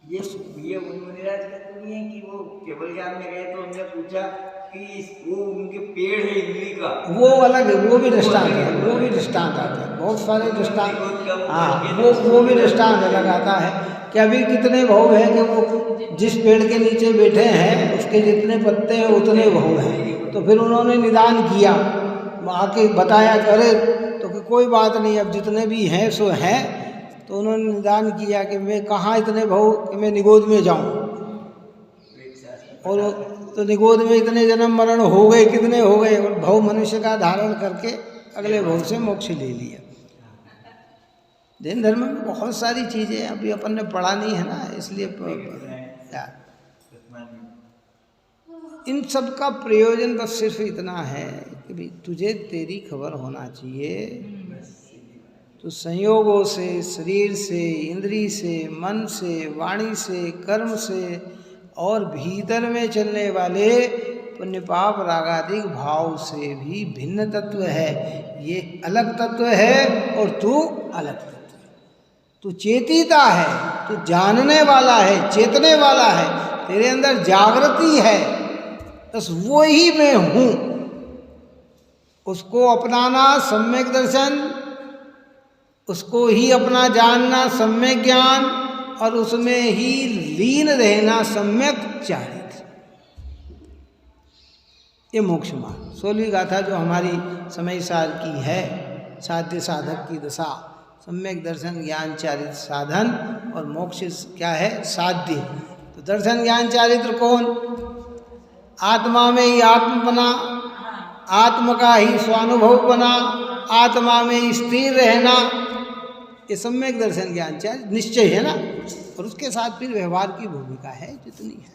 ये मुनिराज का तो नहीं है कि वो केवल ज्ञान में गए तो उनने पूछा कि वो उनके पेड़ है इमली का, वो अलग है, वो भी दृष्टांत है, वो भी दृष्टांत आता है, बहुत सारे दृष्टांत। हाँ, वो भी दृष्टांत अलग आता है कि अभी कितने भाव हैं कि वो जिस पेड़ के नीचे बैठे हैं उसके जितने पत्ते हैं उतने भाव हैं। तो फिर उन्होंने निदान किया, आके बताया कि अरे, तो कि कोई बात नहीं, अब जितने भी हैं सो हैं। तो उन्होंने निदान किया कि मैं कहाँ इतने भाव कि मैं निगोद में जाऊँ, और तो निगोद में इतने जन्म मरण हो गए, कितने हो गए, और भव मनुष्य का धारण करके अगले भव से मोक्ष ले लिया। जैन धर्म में बहुत सारी चीज़ें अभी अपन ने पढ़ा नहीं है ना, इसलिए इन सब का प्रयोजन बस सिर्फ इतना है कि भाई तुझे तेरी खबर होना चाहिए। तो संयोगों से, शरीर से, इंद्री से, मन से, वाणी से, कर्म से और भीतर में चलने वाले पुण्य पाप रागादिक भाव से भी भिन्न तत्व है। ये अलग तत्व है और तू अलग तत्व है। तू चेतिता है, तू जानने वाला है, चेतने वाला है, तेरे अंदर जागृति है, बस वो ही मैं हूँ। उसको अपनाना सम्यक दर्शन, उसको ही अपना जानना सम्यक ज्ञान, और उसमें ही लीन रहना सम्यक चारित्र, ये मोक्ष मार्ग। 16वीं गाथा जो हमारी समय सार की है, साध्य साधक की दशा, सम्यक दर्शन ज्ञान चारित्र साधन, और मोक्ष क्या है? साध्य। तो दर्शन ज्ञान चारित्र कौन? आत्मा में ही आत्म बना, आत्म का ही स्वानुभव बना, आत्मा में स्थिर रहना, ये सम्यक दर्शन ज्ञान चारित्र निश्चय है ना। और उसके साथ फिर व्यवहार की भूमिका है जितनी है,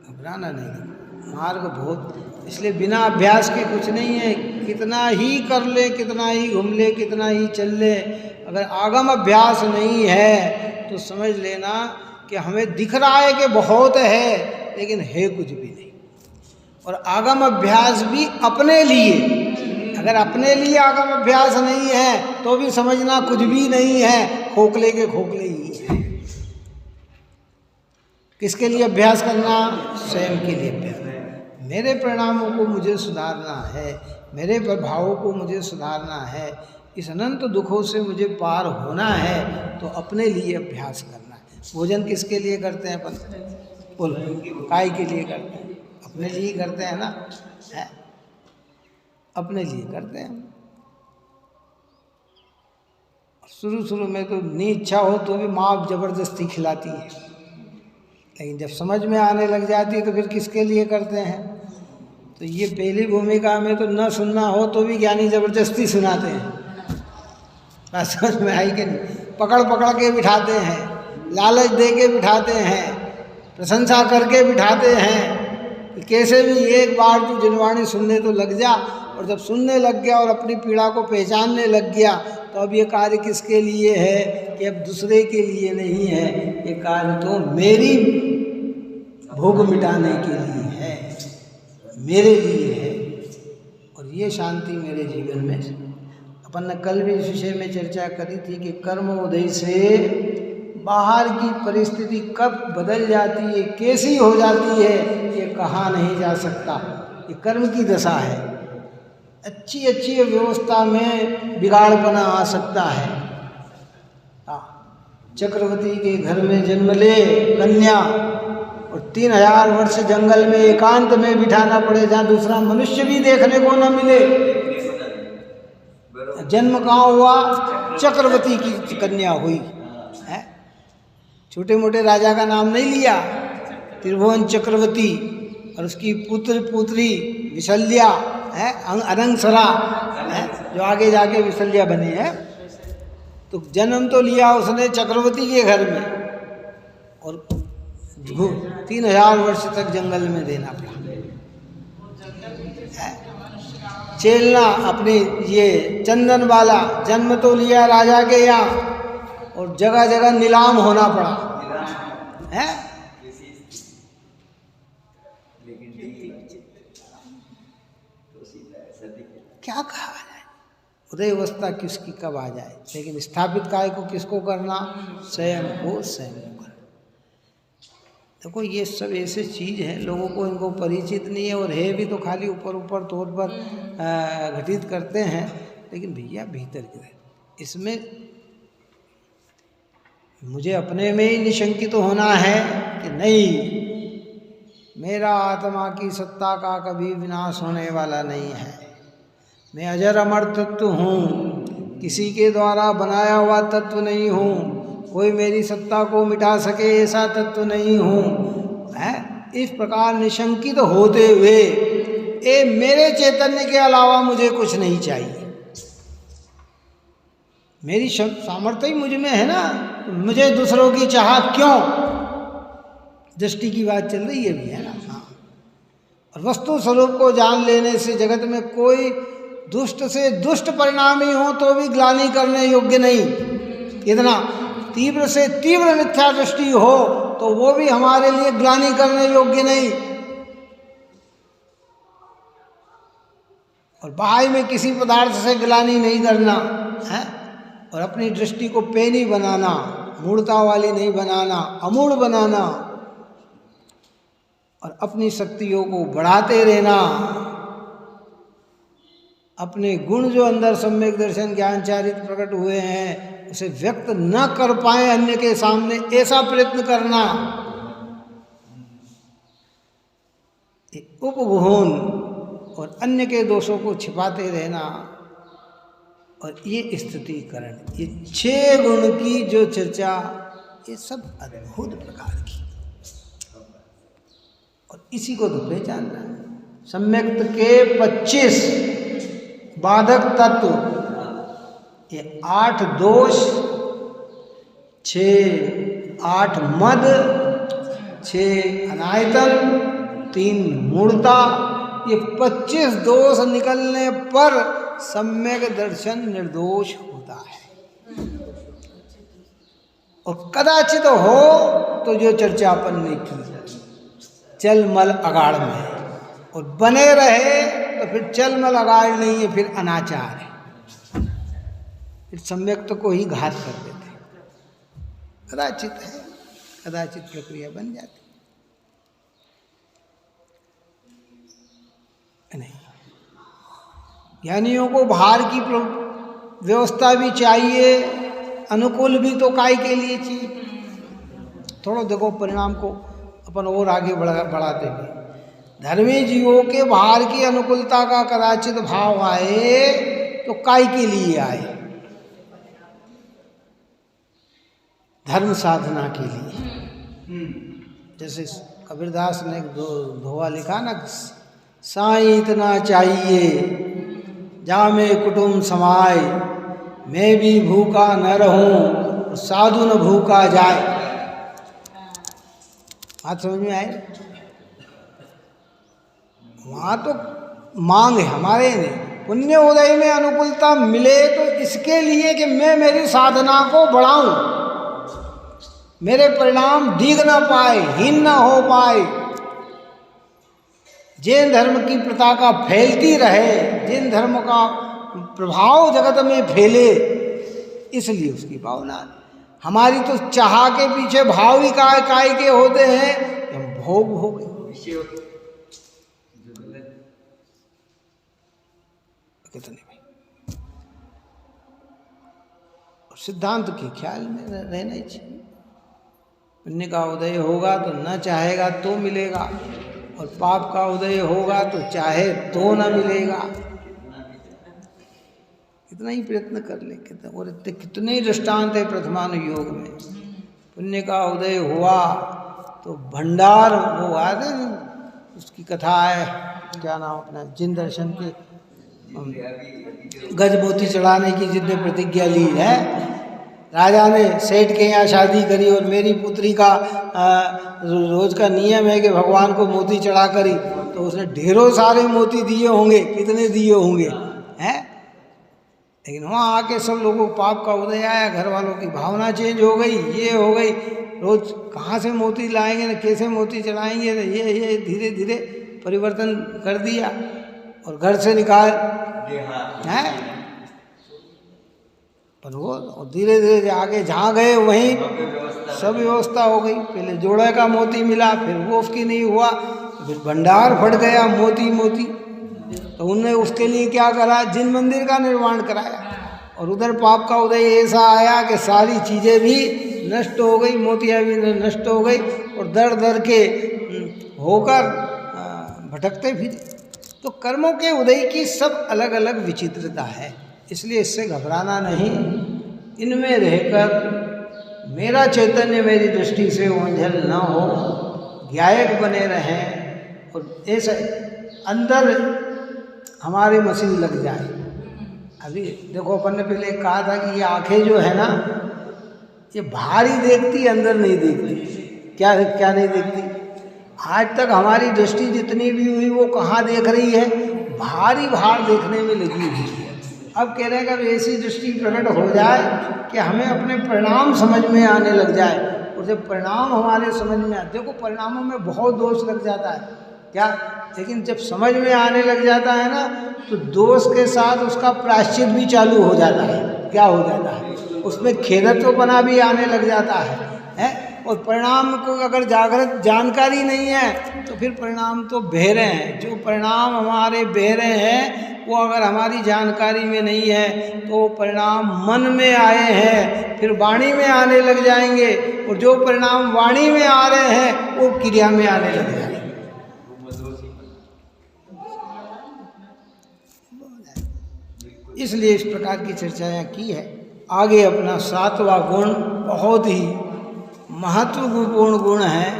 घबराना नहीं, मार्ग बहुत। इसलिए बिना अभ्यास के कुछ नहीं है, कितना ही कर ले, कितना ही घूम ले, कितना ही चल ले, अगर आगम अभ्यास नहीं है तो समझ लेना कि हमें दिख रहा है कि बहुत है, लेकिन है कुछ भी नहीं। और आगम अभ्यास भी अपने लिए, अगर अपने लिए आगम अभ्यास नहीं है तो भी समझना कुछ भी नहीं है, खोखले के खोखले ही है। किसके लिए अभ्यास करना? स्वयं के लिए अभ्यास। मेरे परिणामों को मुझे सुधारना है, मेरे प्रभावों को मुझे सुधारना है, इस अनंत दुखों से मुझे पार होना है, तो अपने लिए अभ्यास करना है। भोजन किसके लिए करते हैं अपन? बोलो, काय के लिए करते हैं? अपने लिए करते हैं ना, है? अपने लिए करते हैं। शुरू में तो नहीं इच्छा हो तो भी माँ जबरदस्ती खिलाती है, लेकिन जब समझ में आने लग जाती है तो फिर किसके लिए करते हैं? तो ये पहली भूमिका में तो न सुनना हो तो भी ज्ञानी जबरदस्ती सुनाते हैं। बात समझ में आई कि नहीं? पकड़ पकड़ के बिठाते हैं, लालच दे के बिठाते हैं, प्रशंसा करके बिठाते हैं कि कैसे भी एक बार तू जिनवाणी सुनने तो लग जा। और जब सुनने लग गया और अपनी पीड़ा को पहचानने लग गया तो अब ये कार्य किसके लिए है? कि अब दूसरे के लिए नहीं है, ये कार्य तो मेरी भूख मिटाने के लिए है, मेरे लिए है। और ये शांति मेरे जीवन में, अपन ने कल भी इस विषय में चर्चा करी थी कि कर्म उदय से बाहर की परिस्थिति कब बदल जाती है, कैसी हो जाती है, ये कहा नहीं जा सकता। ये कर्म की दशा है। अच्छी अच्छी व्यवस्था में बिगाड़पना आ सकता है। चक्रवर्ती के घर में जन्म ले कन्या और 3000 वर्ष जंगल में एकांत में बिठाना पड़े, जहाँ दूसरा मनुष्य भी देखने को न मिले। जन्म कहाँ हुआ? चक्रवर्ती की कन्या हुई है। छोटे मोटे राजा का नाम नहीं लिया। त्रिभुवन चक्रवर्ती और उसकी पुत्र पुत्री विशल्या है, अनंगसरा है, जो आगे जाके विशल्या बनी है। तो जन्म तो लिया उसने चक्रवर्ती के घर में और 3000 वर्ष तक जंगल में रहना पड़ा। चेलना अपने ये चंदन वाला जन्म तो लिया राजा के यहाँ और जगह जगह नीलाम होना पड़ा है। क्या कहा जाए, उदय अवस्था किसकी कब आ जाए, लेकिन स्थापित काय को किसको करना? स्वयं को स्वयं करना। देखो ये सब ऐसे चीज है, लोगों को इनको परिचित नहीं है और है भी तो खाली ऊपर ऊपर तौर पर घटित करते हैं। लेकिन भैया भीतर की इसमें मुझे अपने में ही निशंकित तो होना है कि नहीं, मेरा आत्मा की सत्ता का कभी विनाश होने वाला नहीं है। मैं अजर अमर तत्व हूँ, किसी के द्वारा बनाया हुआ तत्व नहीं हूँ, कोई मेरी सत्ता को मिटा सके ऐसा तत्व नहीं हूँ है। इस प्रकार निशंकित होते हुए मेरे चैतन्य के अलावा मुझे कुछ नहीं चाहिए। मेरी सामर्थ्य ही मुझ में है ना, मुझे दूसरों की चाह क्यों? दृष्टि की बात चल रही है भी है ना। हाँ, और वस्तु स्वरूप को जान लेने से जगत में कोई दुष्ट से दुष्ट परिणामी हो तो भी ग्लानि करने योग्य नहीं। इतना तीव्र से तीव्र मिथ्या दृष्टि हो तो वो भी हमारे लिए ग्लानि करने योग्य नहीं। और बाह्य में किसी पदार्थ से ग्लानि नहीं करना है और अपनी दृष्टि को पेनी बनाना, मूढ़ता वाली नहीं बनाना, अमूढ़ बनाना और अपनी शक्तियों को बढ़ाते रहना। अपने गुण जो अंदर सम्यक दर्शन ज्ञान चारित प्रकट हुए हैं उसे व्यक्त न कर पाए अन्य के सामने, ऐसा प्रयत्न करना। उपभोन और अन्य के दोषों को छिपाते रहना और ये स्थितिकरण, ये 6 गुण की जो चर्चा, ये सब अद्भुत प्रकार की और इसी को तो पहचानना है। सम्यक्त के 25 बाधक तत्व, ये 8 दोष, 8 मद, 6 अनायतन, 3 मूढ़ता, ये 25 दोष निकलने पर सम्यक दर्शन निर्दोष होता है। और कदाचित हो तो जो चर्चा अपन ने की चल मल अगाड़ में, और बने रहे तो फिर चल मल अगाड़ नहीं है, फिर अनाचार है, फिर सम्यक को ही घात कर देते। कदाचित है, कदाचित प्रक्रिया बन जाती नहीं। ज्ञानियों को बाहर की व्यवस्था भी चाहिए, अनुकूल भी तो काय के लिए चाहिए। थोड़ा देखो परिणाम को अपन और आगे बढ़ाते हुए, धर्मी जीवों के बाहर की अनुकूलता का कदाचित भाव आए तो काय के लिए आए? धर्म साधना के लिए। जैसे कबीरदास ने धोवा लिखा ना, साईं इतना चाहिए जामे कुटुंब समाए, मैं भी भूखा न रहूं साधु न भूखा जाए। बात समझ में आए? वहाँ तो मांग है हमारे ने, पुण्य उदय में अनुकूलता मिले तो इसके लिए कि मैं मेरी साधना को बढ़ाऊं, मेरे परिणाम दिख ना पाए, हीन ना हो पाए, जैन धर्म की पताका फैलती रहे, जैन धर्म का प्रभाव जगत में फैले, इसलिए उसकी भावना। हमारी तो चाह के पीछे भाव ही काय के होते हैं कि हम भोग भोगे। विषय कितने भाई सिद्धांत के ख्याल में रहना ही चाहिए। पुण्य का उदय होगा तो न चाहेगा तो मिलेगा, और पाप का उदय होगा तो चाहे तो न मिलेगा। कितना ही प्रयत्न कर ले, कितना और कितने ही दृष्टांत है प्रथमानुयोग में। पुण्य का उदय हुआ तो भंडार, वो आते उसकी कथा है, क्या नाम अपना, जिन दर्शन के गजमोती चढ़ाने की जिसने प्रतिज्ञा ली है, राजा ने सेठ के यहाँ शादी करी और मेरी पुत्री का रोज का नियम है कि भगवान को मोती चढ़ा करी, तो उसने ढेरों सारे मोती दिए होंगे, कितने दिए होंगे हैं। लेकिन वहाँ आके सब लोगों को पाप का उदय आया, घर वालों की भावना चेंज हो गई, ये हो गई, रोज कहाँ से मोती लाएंगे न कैसे मोती चढ़ाएंगे, तो ये धीरे धीरे परिवर्तन कर दिया और घर से निकाल हैं। पर वो धीरे धीरे आगे जहाँ गए वहीं सब व्यवस्था हो गई। पहले जोड़े का मोती मिला, फिर वो उसकी नहीं हुआ, फिर भंडार फट गया मोती मोती। तो उनने उसके लिए क्या करा, जिन मंदिर का निर्माण कराया, और उधर पाप का उदय ऐसा आया कि सारी चीज़ें भी नष्ट हो गई, मोतियाँ भी नष्ट हो गई, और दर दर के होकर भटकते फिरे। तो कर्मों के उदय की सब अलग अलग विचित्रता है, इसलिए इससे घबराना नहीं। इनमें रहकर मेरा चैतन्य मेरी दृष्टि से ओंझल न हो, ज्ञायक बने रहें, और ऐसा अंदर हमारी मशीन लग जाए। अभी देखो, अपन ने पहले कहा था कि ये आंखें जो है ना, ये बाहर ही देखती, अंदर नहीं देखती। क्या क्या नहीं देखती? आज तक हमारी दृष्टि जितनी भी हुई वो कहाँ देख रही है, बाहर ही बाहर देखने में लगी हुई है। अब कह रहे हैं कि ऐसी दृष्टि प्रकट हो जाए कि हमें अपने परिणाम समझ में आने लग जाए, और जब परिणाम हमारे समझ में आते, देखो परिणामों में बहुत दोष लग जाता है क्या, लेकिन जब समझ में आने लग जाता है ना, तो दोष के साथ उसका प्रायश्चित भी चालू हो जाता है। क्या हो जाता है, उसमें खेदत्वपना भी आने लग जाता है। और परिणाम को अगर जागृत जानकारी नहीं है तो फिर परिणाम तो बहरे हैं। जो परिणाम हमारे बहरे हैं वो अगर हमारी जानकारी में नहीं है तो परिणाम मन में आए हैं, फिर वाणी में आने लग जाएंगे, और जो परिणाम वाणी में आ रहे हैं वो क्रिया में आने लग जाएंगे। इसलिए इस प्रकार की चर्चाएं की है। आगे अपना 7वां गुण बहुत ही महत्वपूर्ण गुण है,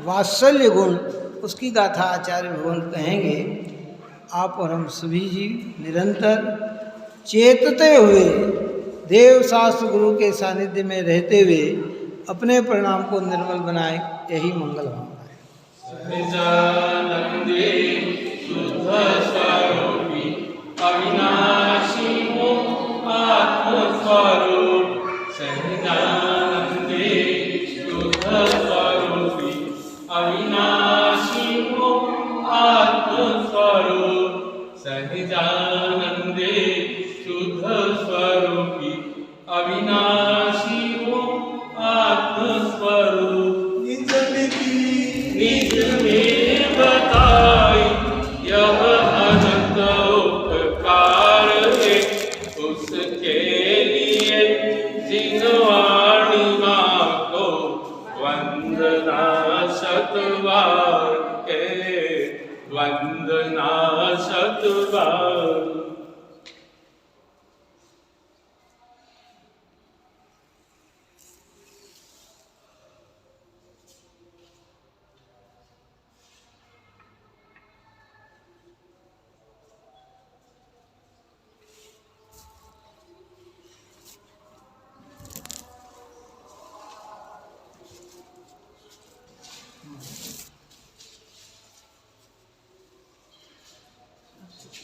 वात्सल्य गुण। उसकी गाथा आचार्य भगवान कहेंगे। आप और हम सभी जीव निरंतर चेतते हुए देव शास्त्र गुरु के सानिध्य में रहते हुए अपने परिणाम को निर्मल बनाए, यही मंगल भावना है। अविनाशी आत्मस्वरूप सहजानंदे शुद्ध स्वरूपी, अविनाशी आत्मस्वरूप सहजानंदे शुद्ध स्वरूपी, अविनाशी आत्मस्वरूप। निज में बताई यह अनंत उपकार है, उसके लिए जिन वाणी माँ को वंदना शतबार है, वंदना शतबार।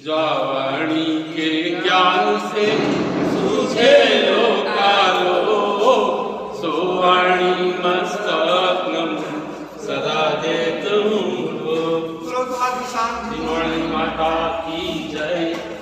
वाणी के ज्ञान से सूझे लोकालो, सो वाणी मस्तक सदा देत हूँ। वाणी माता की जय।